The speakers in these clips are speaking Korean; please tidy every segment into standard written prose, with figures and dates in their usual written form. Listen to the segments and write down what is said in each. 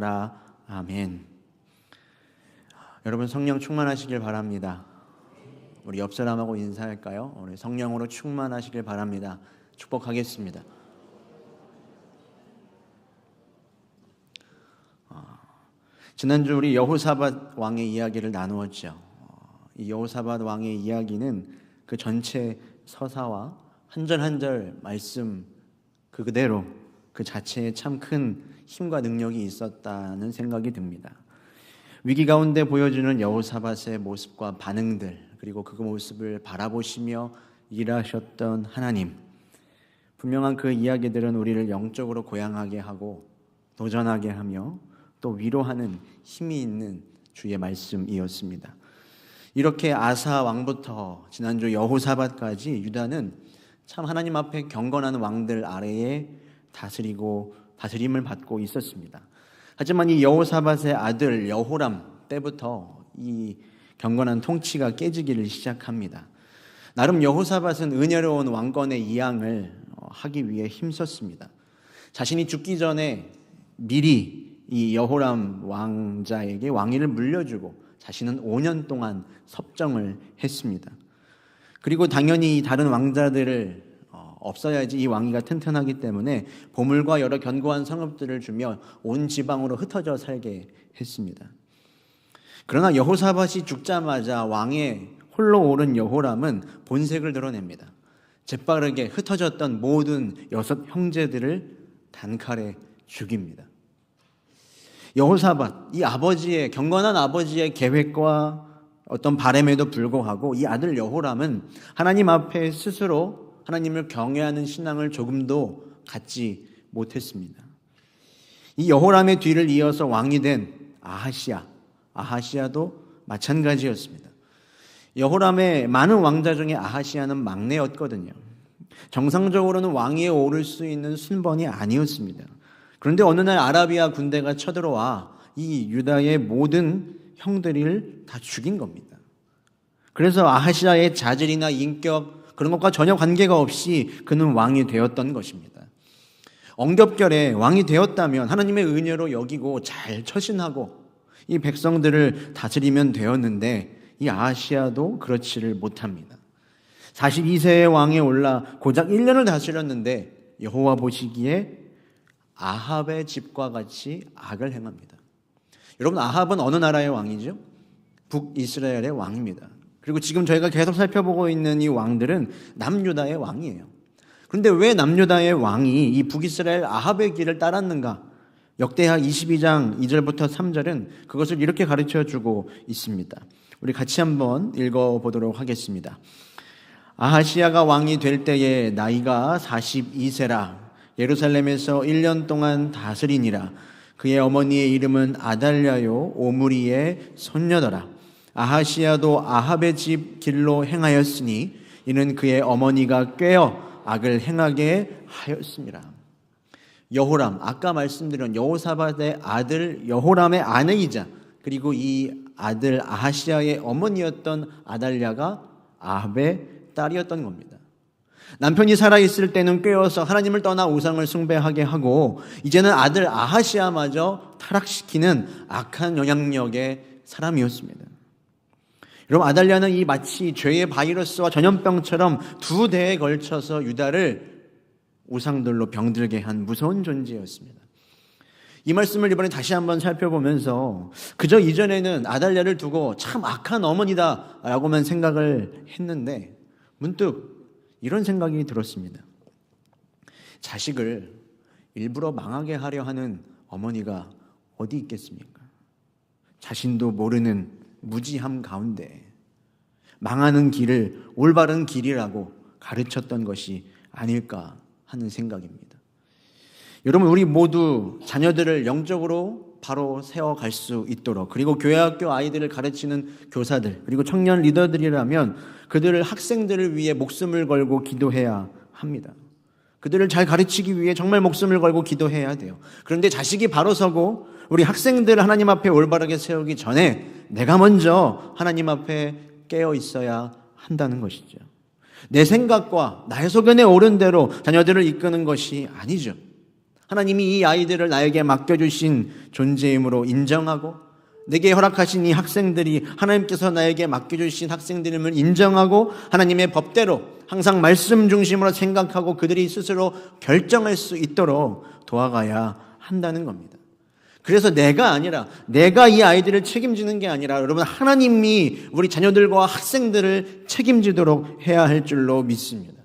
주옵소서라. 아멘. 여러분 성령 충만하시길 바랍니다. 우리 옆 사람하고 인사할까요? 우리 성령으로 충만하시길 바랍니다. 축복하겠습니다. 지난주 우리 여호사밧 왕의 이야기를 나누었죠. 이 여호사밧 왕의 이야기는 그 전체 서사와 한 절 한 절 말씀 그대로 그 자체에 참 큰 힘과 능력이 있었다는 생각이 듭니다. 위기 가운데 보여주는 여호사밧의 모습과 반응들, 그리고 그 모습을 바라보시며 일하셨던 하나님, 분명한 그 이야기들은 우리를 영적으로 고향하게 하고 도전하게 하며 또 위로하는 힘이 있는 주의 말씀이었습니다. 이렇게 아사 왕부터 지난주 여호사밧까지 유다는 참 하나님 앞에 경건한 왕들 아래에 다스림을 받고 있었습니다. 하지만 이 여호사밧의 아들 여호람 때부터 이 경건한 통치가 깨지기를 시작합니다. 나름 여호사밧은 은혜로운 왕권의 이양을 하기 위해 힘썼습니다. 자신이 죽기 전에 미리 이 여호람 왕자에게 왕위를 물려주고 자신은 5년 동안 섭정을 했습니다. 그리고 당연히 다른 왕자들을 없어야지 이 왕위가 튼튼하기 때문에 보물과 여러 견고한 성읍들을 주며 온 지방으로 흩어져 살게 했습니다. 그러나 여호사밧이 죽자마자 왕에 홀로 오른 여호람은 본색을 드러냅니다. 재빠르게 흩어졌던 모든 6 형제들을 단칼에 죽입니다. 여호사밧, 이 아버지의 경건한 아버지의 계획과 어떤 바람에도 불구하고 이 아들 여호람은 하나님 앞에 스스로 하나님을 경외하는 신앙을 조금도 갖지 못했습니다. 이 여호람의 뒤를 이어서 왕이 된 아하시야도 마찬가지였습니다. 여호람의 많은 왕자 중에 아하시야는 막내였거든요. 정상적으로는 왕위에 오를 수 있는 순번이 아니었습니다. 그런데 어느 날 아라비아 군대가 쳐들어와 이 유다의 모든 형들을 다 죽인 겁니다. 그래서 아하시야의 자질이나 인격 그런 것과 전혀 관계가 없이 그는 왕이 되었던 것입니다. 엉겹결에 왕이 되었다면 하나님의 은혜로 여기고 잘 처신하고 이 백성들을 다스리면 되었는데 이 아하시야도 그렇지를 못합니다. 42세의 왕에 올라 고작 1년을 다스렸는데 여호와 보시기에 아합의 집과 같이 악을 행합니다. 여러분, 아합은 어느 나라의 왕이죠? 북이스라엘의 왕입니다. 그리고 지금 저희가 계속 살펴보고 있는 이 왕들은 남유다의 왕이에요. 그런데 왜 남유다의 왕이 이 북이스라엘 아합의 길을 따랐는가? 역대하 22장 2절부터 3절은 그것을 이렇게 가르쳐주고 있습니다. 우리 같이 한번 읽어보도록 하겠습니다. 아하시야가 왕이 될 때에 나이가 42세라 예루살렘에서 1년 동안 다스리니라. 그의 어머니의 이름은 아달랴요 오므리의 손녀더라. 아하시야도 아합의 집 길로 행하였으니 이는 그의 어머니가 꾀어 악을 행하게 하였습니다. 여호람, 아까 말씀드린 여호사밧의 아들 여호람의 아내이자 그리고 이 아들 아하시야의 어머니였던 아달랴가 아합의 딸이었던 겁니다. 남편이 살아있을 때는 꾀어서 하나님을 떠나 우상을 숭배하게 하고 이제는 아들 아하시야마저 타락시키는 악한 영향력의 사람이었습니다. 여러분, 아달랴는 이 마치 죄의 바이러스와 전염병처럼 2대에 걸쳐서 유다를 우상들로 병들게 한 무서운 존재였습니다. 이 말씀을 이번에 다시 한번 살펴보면서 그저 이전에는 아달랴를 두고 참 악한 어머니다라고만 생각을 했는데 문득 이런 생각이 들었습니다. 자식을 일부러 망하게 하려 하는 어머니가 어디 있겠습니까? 자신도 모르는 무지함 가운데 망하는 길을 올바른 길이라고 가르쳤던 것이 아닐까 하는 생각입니다. 여러분, 우리 모두 자녀들을 영적으로 바로 세워갈 수 있도록, 그리고 교회학교 아이들을 가르치는 교사들 그리고 청년 리더들이라면 그들을 학생들을 위해 목숨을 걸고 기도해야 합니다. 그들을 잘 가르치기 위해 정말 목숨을 걸고 기도해야 돼요. 그런데 자식이 바로 서고 우리 학생들을 하나님 앞에 올바르게 세우기 전에 내가 먼저 하나님 앞에 깨어 있어야 한다는 것이죠. 내 생각과 나의 소견에 옳은 대로 자녀들을 이끄는 것이 아니죠. 하나님이 이 아이들을 나에게 맡겨주신 존재임으로 인정하고 내게 허락하신 이 학생들이 하나님께서 나에게 맡겨주신 학생들임을 인정하고 하나님의 법대로 항상 말씀 중심으로 생각하고 그들이 스스로 결정할 수 있도록 도와가야 한다는 겁니다. 그래서 내가 이 아이들을 책임지는 게 아니라 여러분 하나님이 우리 자녀들과 학생들을 책임지도록 해야 할 줄로 믿습니다.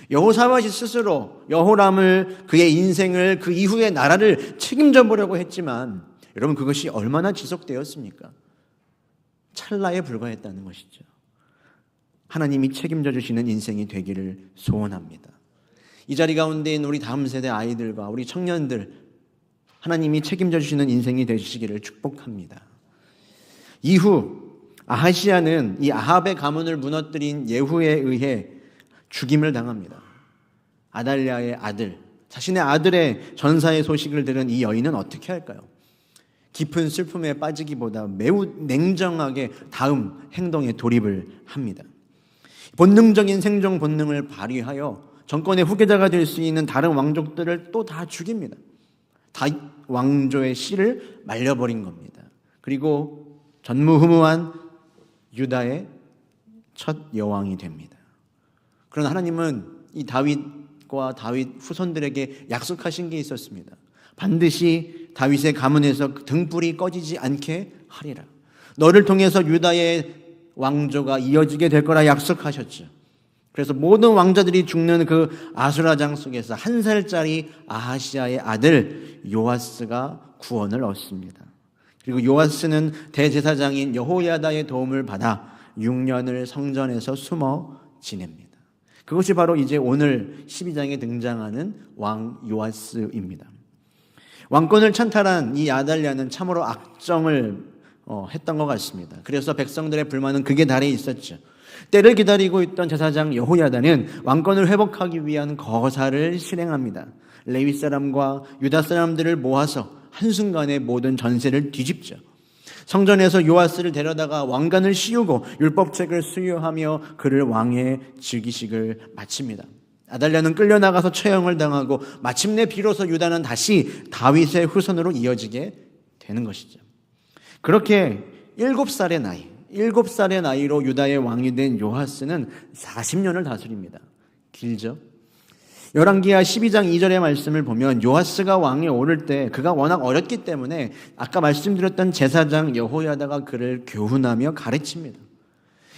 여호사밧이 스스로 여호람을 그의 인생을 그 이후의 나라를 책임져 보려고 했지만 여러분 그것이 얼마나 지속되었습니까? 찰나에 불과했다는 것이죠. 하나님이 책임져 주시는 인생이 되기를 소원합니다. 이 자리 가운데 있는 우리 다음 세대 아이들과 우리 청년들 하나님이 책임져 주시는 인생이 되시기를 축복합니다. 이후 아하시야는 이 아합의 가문을 무너뜨린 예후에 의해 죽임을 당합니다. 아달랴의 아들, 자신의 아들의 전사의 소식을 들은 이 여인은 어떻게 할까요? 깊은 슬픔에 빠지기보다 매우 냉정하게 다음 행동에 돌입을 합니다. 본능적인 생존 본능을 발휘하여 정권의 후계자가 될 수 있는 다른 왕족들을 또 다 죽입니다. 다윗 왕조의 씨를 말려버린 겁니다. 그리고 전무후무한 유다의 첫 여왕이 됩니다. 그러나 하나님은 이 다윗과 다윗 후손들에게 약속하신 게 있었습니다. 반드시 다윗의 가문에서 등불이 꺼지지 않게 하리라. 너를 통해서 유다의 왕조가 이어지게 될 거라 약속하셨죠. 그래서 모든 왕자들이 죽는 그 아수라장 속에서 1살짜리 아하시야의 아들 요아스가 구원을 얻습니다. 그리고 요아스는 대제사장인 여호야다의 도움을 받아 6년을 성전에서 숨어 지냅니다. 그것이 바로 이제 오늘 12장에 등장하는 왕 요아스입니다. 왕권을 찬탈한 이 아달랴는 참으로 악정을 했던 것 같습니다. 그래서 백성들의 불만은 극에 달해 있었죠. 때를 기다리고 있던 제사장 여호야다는 왕권을 회복하기 위한 거사를 실행합니다. 레위 사람과 유다 사람들을 모아서 한순간에 모든 전세를 뒤집죠. 성전에서 요아스를 데려다가 왕관을 씌우고 율법책을 수여하며 그를 왕의 즉위식을 마칩니다. 아달랴는 끌려나가서 처형을 당하고 마침내 비로소 유다는 다시 다윗의 후손으로 이어지게 되는 것이죠. 그렇게 7살의 나이로 유다의 왕이 된 요아스는 40년을 다스립니다. 길죠? 열왕기하 12장 2절의 말씀을 보면 요아스가 왕에 오를 때 그가 워낙 어렸기 때문에 아까 말씀드렸던 제사장 여호야다가 그를 교훈하며 가르칩니다.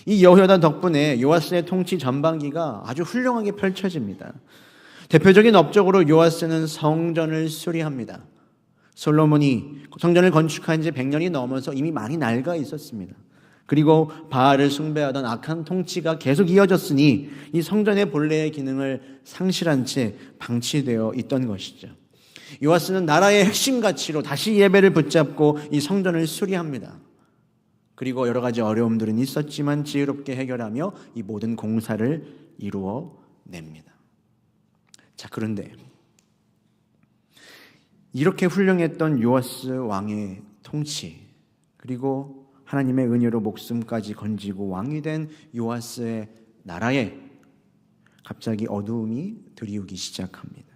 이 여호야다 덕분에 요아스의 통치 전반기가 아주 훌륭하게 펼쳐집니다. 대표적인 업적으로 요아스는 성전을 수리합니다. 솔로몬이 성전을 건축한 지 100년이 넘어서 이미 많이 낡아 있었습니다. 그리고 바알을 숭배하던 악한 통치가 계속 이어졌으니 이 성전의 본래의 기능을 상실한 채 방치되어 있던 것이죠. 요아스는 나라의 핵심 가치로 다시 예배를 붙잡고 이 성전을 수리합니다. 그리고 여러 가지 어려움들은 있었지만 지혜롭게 해결하며 이 모든 공사를 이루어냅니다. 자, 그런데 이렇게 훌륭했던 요아스 왕의 통치, 그리고 하나님의 은혜로 목숨까지 건지고 왕이 된 요아스의 나라에 갑자기 어두움이 들이우기 시작합니다.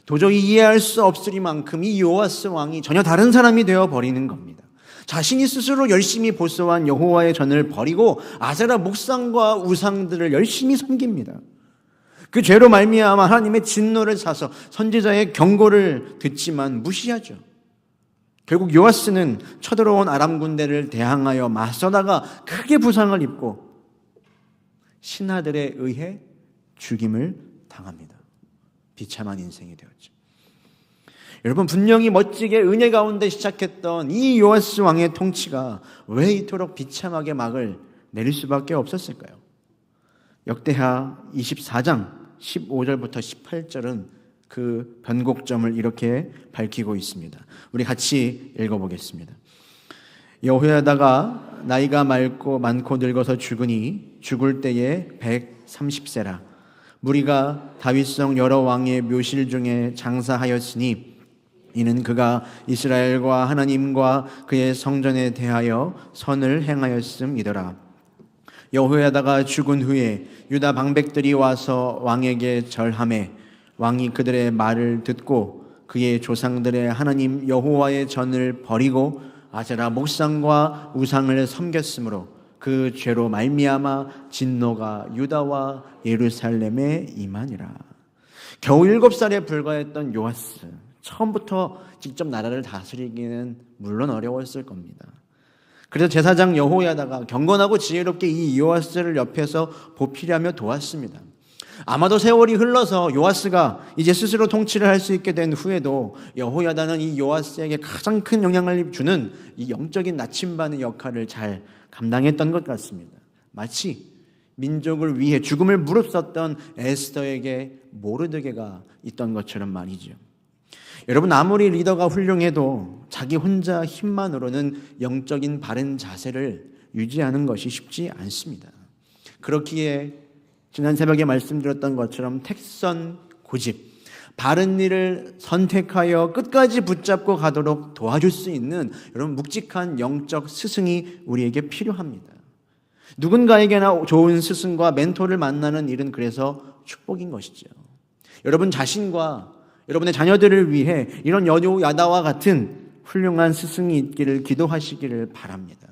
도저히 이해할 수 없으리만큼 이 요아스 왕이 전혀 다른 사람이 되어버리는 겁니다. 자신이 스스로 열심히 보수한 여호와의 전을 버리고 아세라 목상과 우상들을 열심히 섬깁니다. 그 죄로 말미암아 하나님의 진노를 사서 선지자의 경고를 듣지만 무시하죠. 결국 요아스는 쳐들어온 아람 군대를 대항하여 맞서다가 크게 부상을 입고 신하들에 의해 죽임을 당합니다. 비참한 인생이 되었죠. 여러분, 분명히 멋지게 은혜 가운데 시작했던 이 요아스 왕의 통치가 왜 이토록 비참하게 막을 내릴 수밖에 없었을까요? 역대하 24장 15절부터 18절은 그 변곡점을 이렇게 밝히고 있습니다. 우리 같이 읽어보겠습니다. 여호야다가 나이가 많고 늙어서 죽으니 죽을 때에 130세라. 무리가 다윗성 여러 왕의 묘실 중에 장사하였으니 이는 그가 이스라엘과 하나님과 그의 성전에 대하여 선을 행하였음이더라. 여호야다가 죽은 후에 유다 방백들이 와서 왕에게 절하매 왕이 그들의 말을 듣고 그의 조상들의 하나님 여호와의 전을 버리고 아세라 목상과 우상을 섬겼으므로 그 죄로 말미암아 진노가 유다와 예루살렘에 임하니라. 겨우 7살에 불과했던 요아스, 처음부터 직접 나라를 다스리기는 물론 어려웠을 겁니다. 그래서 제사장 여호야다가 경건하고 지혜롭게 이 요아스를 옆에서 보필하며 도왔습니다. 아마도 세월이 흘러서 요아스가 이제 스스로 통치를 할 수 있게 된 후에도 여호야다는 이 요아스에게 가장 큰 영향을 주는 이 영적인 나침반의 역할을 잘 감당했던 것 같습니다. 마치 민족을 위해 죽음을 무릅썼던 에스더에게 모르드게가 있던 것처럼 말이죠. 여러분, 아무리 리더가 훌륭해도 자기 혼자 힘만으로는 영적인 바른 자세를 유지하는 것이 쉽지 않습니다. 그렇기에 지난 새벽에 말씀드렸던 것처럼 택선 고집, 바른 일을 선택하여 끝까지 붙잡고 가도록 도와줄 수 있는 여러분 묵직한 영적 스승이 우리에게 필요합니다. 누군가에게나 좋은 스승과 멘토를 만나는 일은 그래서 축복인 것이죠. 여러분 자신과 여러분의 자녀들을 위해 이런 여호야다와 같은 훌륭한 스승이 있기를 기도하시기를 바랍니다.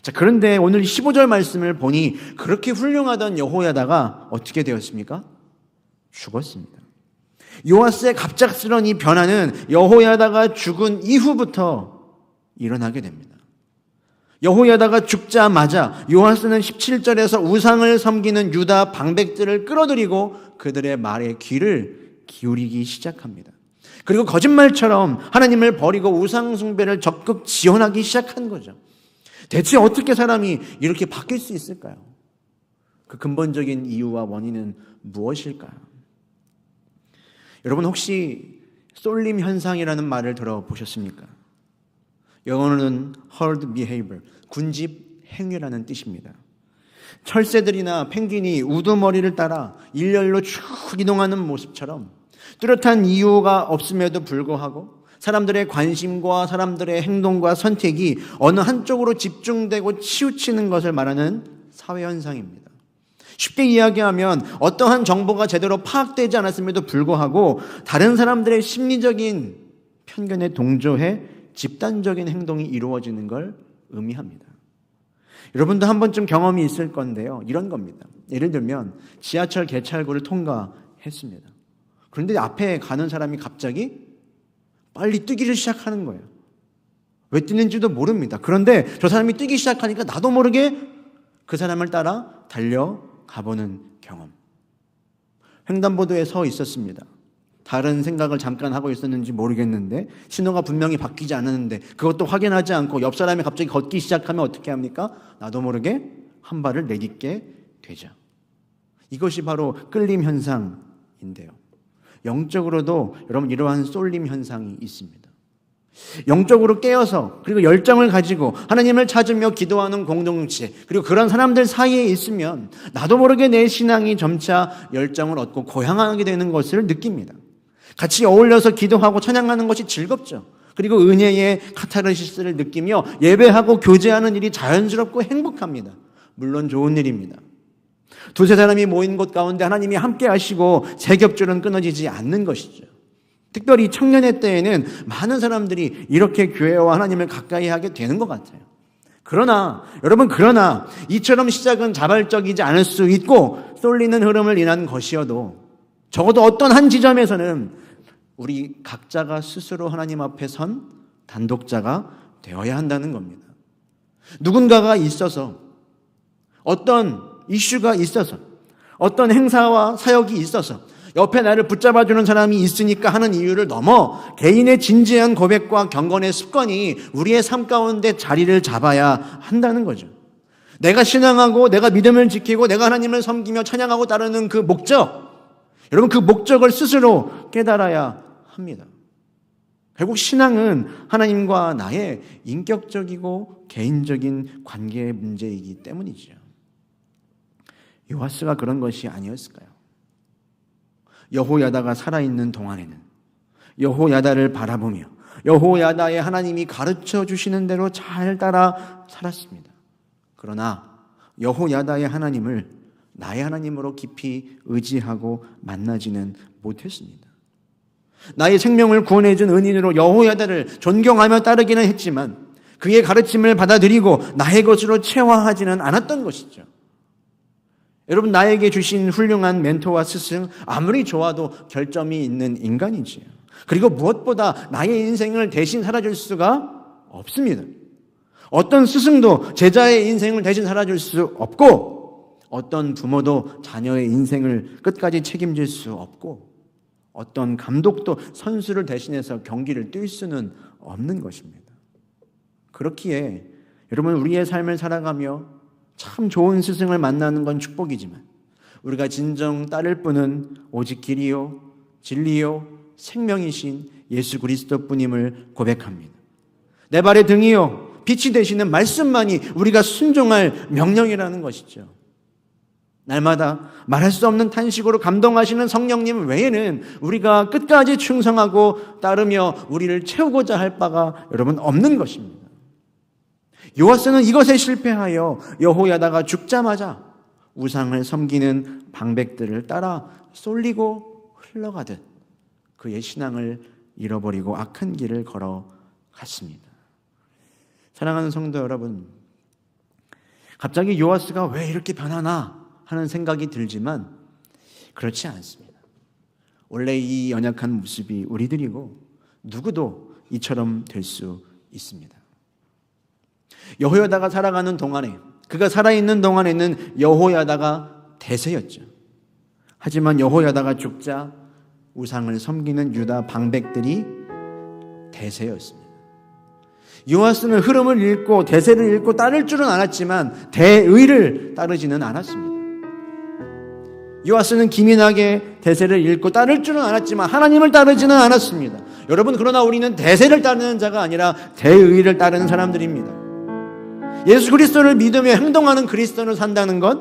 자, 그런데 오늘 15절 말씀을 보니 그렇게 훌륭하던 여호야다가 어떻게 되었습니까? 죽었습니다. 요아스의 갑작스러운 이 변화는 여호야다가 죽은 이후부터 일어나게 됩니다. 여호야다가 죽자마자 요아스는 17절에서 우상을 섬기는 유다 방백들을 끌어들이고 그들의 말에 귀를 기울이기 시작합니다. 그리고 거짓말처럼 하나님을 버리고 우상 숭배를 적극 지원하기 시작한 거죠. 대체 어떻게 사람이 이렇게 바뀔 수 있을까요? 그 근본적인 이유와 원인은 무엇일까요? 여러분 혹시 쏠림 현상이라는 말을 들어보셨습니까? 영어로는 herd behavior, 군집 행위라는 뜻입니다. 철새들이나 펭귄이 우두머리를 따라 일렬로 쭉 이동하는 모습처럼 뚜렷한 이유가 없음에도 불구하고 사람들의 관심과 사람들의 행동과 선택이 어느 한쪽으로 집중되고 치우치는 것을 말하는 사회현상입니다. 쉽게 이야기하면 어떠한 정보가 제대로 파악되지 않았음에도 불구하고 다른 사람들의 심리적인 편견에 동조해 집단적인 행동이 이루어지는 걸 의미합니다. 여러분도 한 번쯤 경험이 있을 건데요. 이런 겁니다. 예를 들면 지하철 개찰구를 통과했습니다. 그런데 앞에 가는 사람이 갑자기 빨리 뛰기를 시작하는 거예요. 왜 뛰는지도 모릅니다. 그런데 저 사람이 뛰기 시작하니까 나도 모르게 그 사람을 따라 달려가보는 경험. 횡단보도에 서 있었습니다. 다른 생각을 잠깐 하고 있었는지 모르겠는데 신호가 분명히 바뀌지 않았는데 그것도 확인하지 않고 옆 사람이 갑자기 걷기 시작하면 어떻게 합니까? 나도 모르게 한 발을 내딛게 되죠. 이것이 바로 끌림 현상인데요. 영적으로도 여러분 이러한 쏠림 현상이 있습니다. 영적으로 깨어서 그리고 열정을 가지고 하나님을 찾으며 기도하는 공동체 그리고 그런 사람들 사이에 있으면 나도 모르게 내 신앙이 점차 열정을 얻고 고향하게 되는 것을 느낍니다. 같이 어울려서 기도하고 찬양하는 것이 즐겁죠. 그리고 은혜의 카타르시스를 느끼며 예배하고 교제하는 일이 자연스럽고 행복합니다. 물론 좋은 일입니다. 두세 사람이 모인 곳 가운데 하나님이 함께 하시고 세겹줄은 끊어지지 않는 것이죠. 특별히 청년의 때에는 많은 사람들이 이렇게 교회와 하나님을 가까이 하게 되는 것 같아요. 그러나 이처럼 시작은 자발적이지 않을 수 있고 쏠리는 흐름을 인한 것이어도 적어도 어떤 한 지점에서는 우리 각자가 스스로 하나님 앞에 선 단독자가 되어야 한다는 겁니다. 누군가가 있어서 어떤 이슈가 있어서 어떤 행사와 사역이 있어서 옆에 나를 붙잡아주는 사람이 있으니까 하는 이유를 넘어 개인의 진지한 고백과 경건의 습관이 우리의 삶 가운데 자리를 잡아야 한다는 거죠. 내가 신앙하고 내가 믿음을 지키고 내가 하나님을 섬기며 찬양하고 따르는 그 목적, 여러분 그 목적을 스스로 깨달아야 합니다. 결국 신앙은 하나님과 나의 인격적이고 개인적인 관계의 문제이기 때문이죠. 요아스가 그런 것이 아니었을까요? 여호야다가 살아있는 동안에는 여호야다를 바라보며 여호야다의 하나님이 가르쳐 주시는 대로 잘 따라 살았습니다. 그러나 여호야다의 하나님을 나의 하나님으로 깊이 의지하고 만나지는 못했습니다. 나의 생명을 구원해준 은인으로 여호야다를 존경하며 따르기는 했지만 그의 가르침을 받아들이고 나의 것으로 체화하지는 않았던 것이죠. 여러분, 나에게 주신 훌륭한 멘토와 스승, 아무리 좋아도 결점이 있는 인간이지요. 그리고 무엇보다 나의 인생을 대신 살아줄 수가 없습니다. 어떤 스승도 제자의 인생을 대신 살아줄 수 없고, 어떤 부모도 자녀의 인생을 끝까지 책임질 수 없고, 어떤 감독도 선수를 대신해서 경기를 뛸 수는 없는 것입니다. 그렇기에 여러분, 우리의 삶을 살아가며 참 좋은 스승을 만나는 건 축복이지만 우리가 진정 따를 분은 오직 길이요 진리요 생명이신 예수 그리스도뿐임을 고백합니다. 내 발의 등이요 빛이 되시는 말씀만이 우리가 순종할 명령이라는 것이죠. 날마다 말할 수 없는 탄식으로 감동하시는 성령님 외에는 우리가 끝까지 충성하고 따르며 우리를 채우고자 할 바가 여러분 없는 것입니다. 요아스는 이것에 실패하여 여호야다가 죽자마자 우상을 섬기는 방백들을 따라 쏠리고 흘러가듯 그의 신앙을 잃어버리고 악한 길을 걸어갔습니다. 사랑하는 성도 여러분, 갑자기 요아스가 왜 이렇게 변하나 하는 생각이 들지만 그렇지 않습니다. 원래 이 연약한 모습이 우리들이고 누구도 이처럼 될 수 있습니다. 여호야다가 살아가는 동안에, 그가 살아있는 동안에는 여호야다가 대세였죠. 하지만 여호야다가 죽자 우상을 섬기는 유다 방백들이 대세였습니다. 요아스는 흐름을 읽고 대세를 읽고 따를 줄은 알았지만 대의를 따르지는 않았습니다. 요아스는 기민하게 대세를 읽고 따를 줄은 알았지만 하나님을 따르지는 않았습니다. 여러분, 그러나 우리는 대세를 따르는 자가 아니라 대의를 따르는 사람들입니다. 예수 그리스도를 믿으며 행동하는 그리스도를 산다는 것,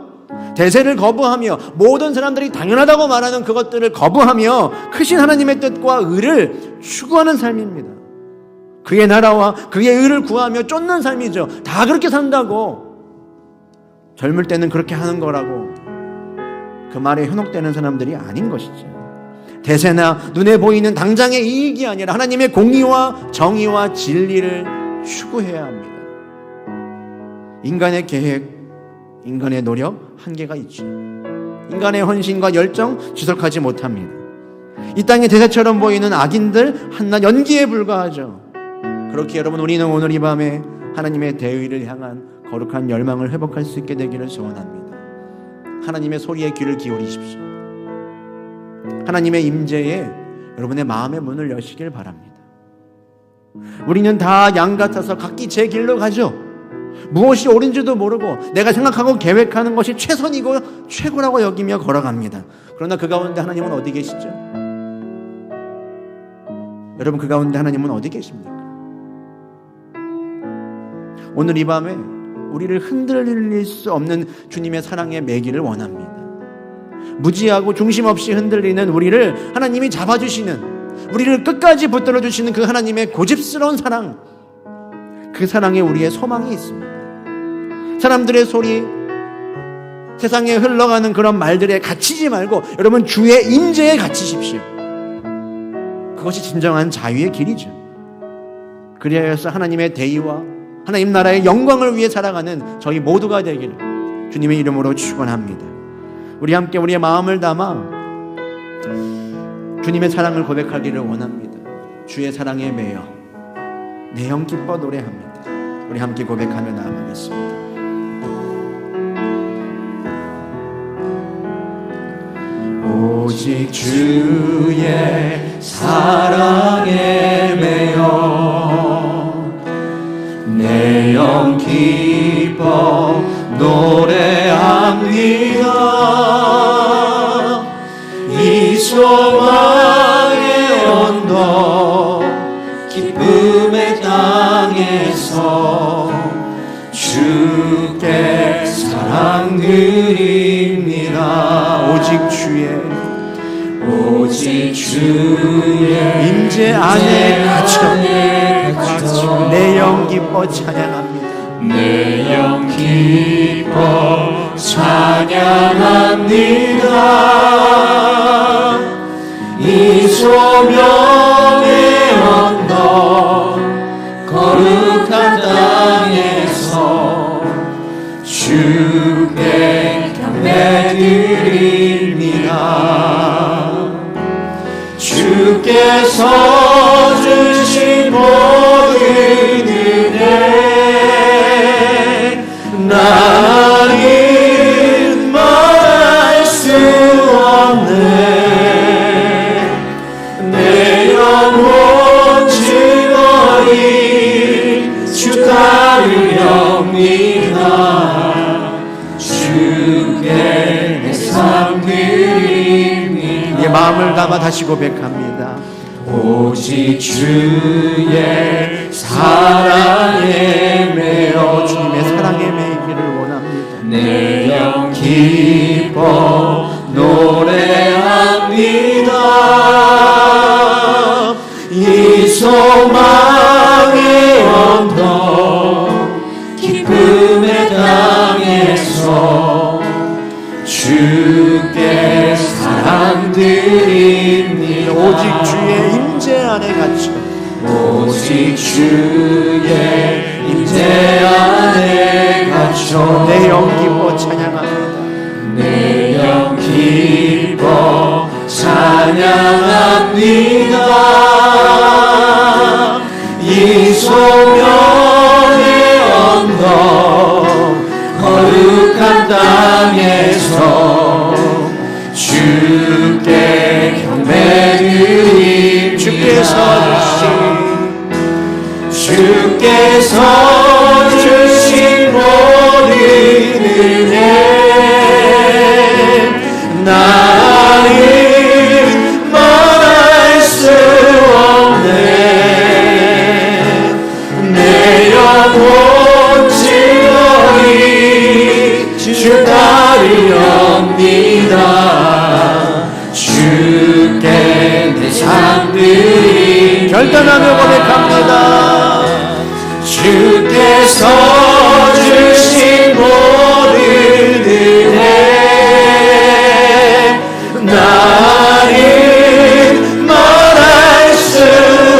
대세를 거부하며 모든 사람들이 당연하다고 말하는 그것들을 거부하며 크신 하나님의 뜻과 의를 추구하는 삶입니다. 그의 나라와 그의 의를 구하며 쫓는 삶이죠. 다 그렇게 산다고, 젊을 때는 그렇게 하는 거라고 그 말에 현혹되는 사람들이 아닌 것이죠. 대세나 눈에 보이는 당장의 이익이 아니라 하나님의 공의와 정의와 진리를 추구해야 합니다. 인간의 계획, 인간의 노력, 한계가 있죠. 인간의 헌신과 열정 지속하지 못합니다. 이 땅의 대세처럼 보이는 악인들 한낱 연기에 불과하죠. 그렇게 여러분, 우리는 오늘 이 밤에 하나님의 대의를 향한 거룩한 열망을 회복할 수 있게 되기를 소원합니다. 하나님의 소리에 귀를 기울이십시오. 하나님의 임재에 여러분의 마음의 문을 여시길 바랍니다. 우리는 다 양 같아서 각기 제 길로 가죠. 무엇이 옳은지도 모르고 내가 생각하고 계획하는 것이 최선이고 최고라고 여기며 걸어갑니다. 그러나 그 가운데 하나님은 어디 계시죠? 여러분, 그 가운데 하나님은 어디 계십니까? 오늘 이 밤에 우리를 흔들릴 수 없는 주님의 사랑에 매기를 원합니다. 무지하고 중심 없이 흔들리는 우리를 하나님이 잡아주시는, 우리를 끝까지 붙들어주시는 그 하나님의 고집스러운 사랑, 그 사랑에 우리의 소망이 있습니다. 사람들의 소리, 세상에 흘러가는 그런 말들에 갇히지 말고 여러분, 주의 임재에 갇히십시오. 그것이 진정한 자유의 길이죠. 그리하여서 하나님의 대의와 하나님 나라의 영광을 위해 살아가는 저희 모두가 되기를 주님의 이름으로 축원합니다. 우리 함께 우리의 마음을 담아 주님의 사랑을 고백하기를 원합니다. 주의 사랑에 매여 내 영 기뻐 노래합니다. 우리 함께 고백하며 나아가겠습니다. 오직 주의 사랑에 매여 내 영 기뻐 노래합니다. 이 소망의 언덕 기쁨의 땅에서 주께 사랑 드립니다. 오직 주의 임재 안에 갇혀 내 영 기뻐 찬양합니다. 내 영 기뻐 찬양합니다. 이 소명의 언덕 거룩한 땅에서 주께 경배드립니다. 주께서 주신 모든 은혜 나는 말할 수 없네. 내 영혼 즐거이 주 따르렵니다. 주께 내 삶 드립니다. 이 마음을 담아 다시 고백합니다. 오직 주의 사랑에 매여 주님의 사랑에 매이기를 원합니다. 내 영 기뻐 노래합니다. 이 소망의 언덕 기쁨의 땅에서 주께 사랑 드립니다. 오직 주의 임재 안에 갇혀 오직 주의 임재 안에 갇혀 내 영 기뻐 찬양합니다. 내 영 기뻐 찬양합니다. 이 소명의 언덕 거룩한 땅에서 주께 경배드립니다. 주께서 주신 모든 은혜 나는 말할 수 없네. 내 영혼 즐거이 주 따르렵니다. 주께 내 삶 드립니다. 결단하며 고백합니다. 주께서 주신 모든 은혜 나는 말할 수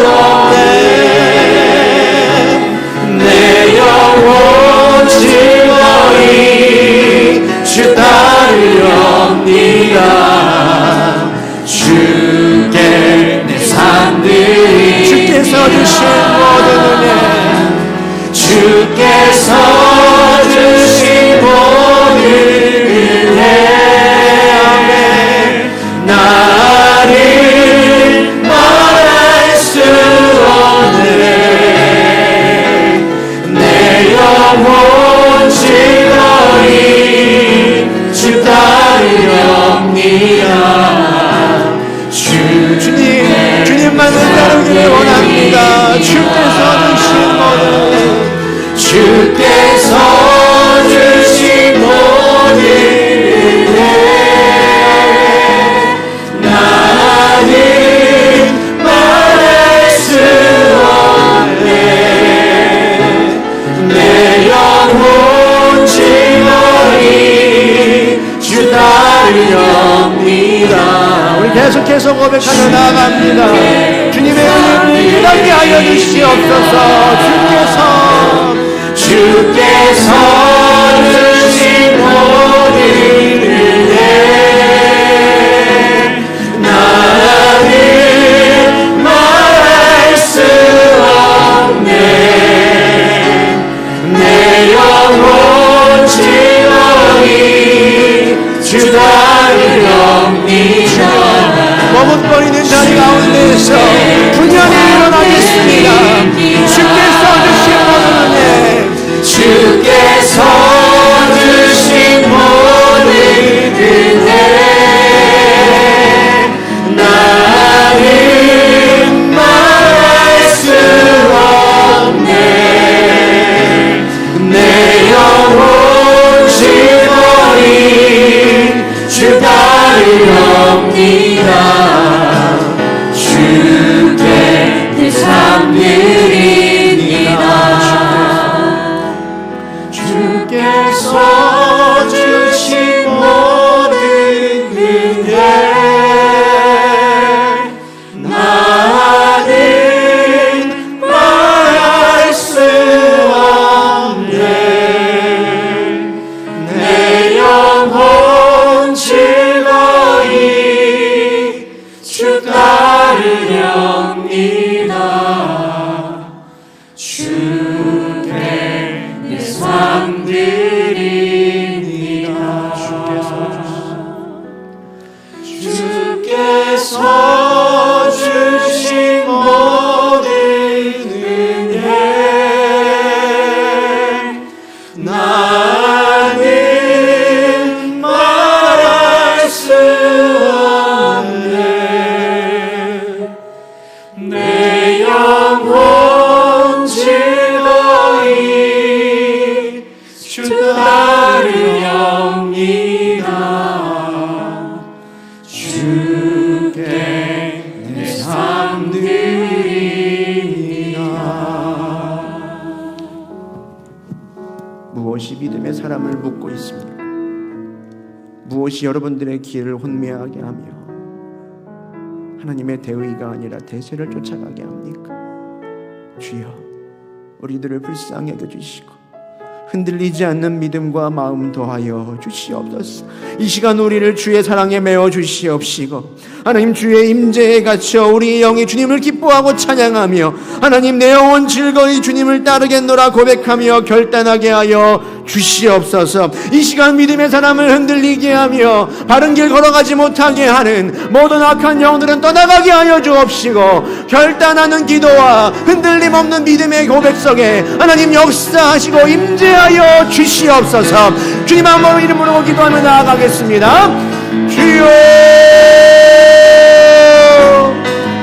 없네. 내 영혼 즐거이 주 따르렵니다. 주께 내 삶 드립니다. 주께서 주신 모든 은혜 주께서 주신 모든 은혜 나는 말할 수 없네. 내 영혼 즐거이 주 따르렵니다. 주님만 따르기를 원합니다. 주께서 주신 모든 주께서 주신 모든 은혜 나는 말할 수 없네. 내 영혼 즐거이 주 따르렵니다. 우리 계속해서 고백하며 나아갑니다. 주님의 은혜를 일하게 하여 주시옵소서. 주께서 주신 모든 은혜 나는 말할 수 없네. 내 영혼 즐거이 주 따르렵니다. 머뭇거리는 자리 가운데에서 분연히 일어나겠습니다. 주께서 주신 모든 은혜 주께서 주신 모든 은혜 나는 말할 수 없네. 내 영혼 즐거이 주 따르렵니다. 주께 내 삶 드립니다. 주께서 주신 모든 은혜 무엇이 믿음의 사람을 묶고 있습니까? 무엇이 여러분들의 길을 혼미하게 하며 하나님의 대의가 아니라 대세를 쫓아가게 합니까? 주여, 우리들을 불쌍히 여겨주시고 흔들리지 않는 믿음과 마음 더하여 주시옵소서. 이 시간 우리를 주의 사랑에 메워 주시옵시고 하나님 주의 임재에 갇혀 우리 영이 주님을 기뻐하고 찬양하며 하나님 내 영혼 즐거이 주님을 따르겠노라 고백하며 결단하게 하여 주시옵소서. 이 시간 믿음의 사람을 흔들리게 하며 바른 길 걸어가지 못하게 하는 모든 악한 영들은 떠나가게 하여 주옵시고 결단하는 기도와 흔들림 없는 믿음의 고백 속에 하나님 역사하시고 임재하여 주시옵소서. 주님 한 번 이름으로 기도하며 나아가겠습니다. 주여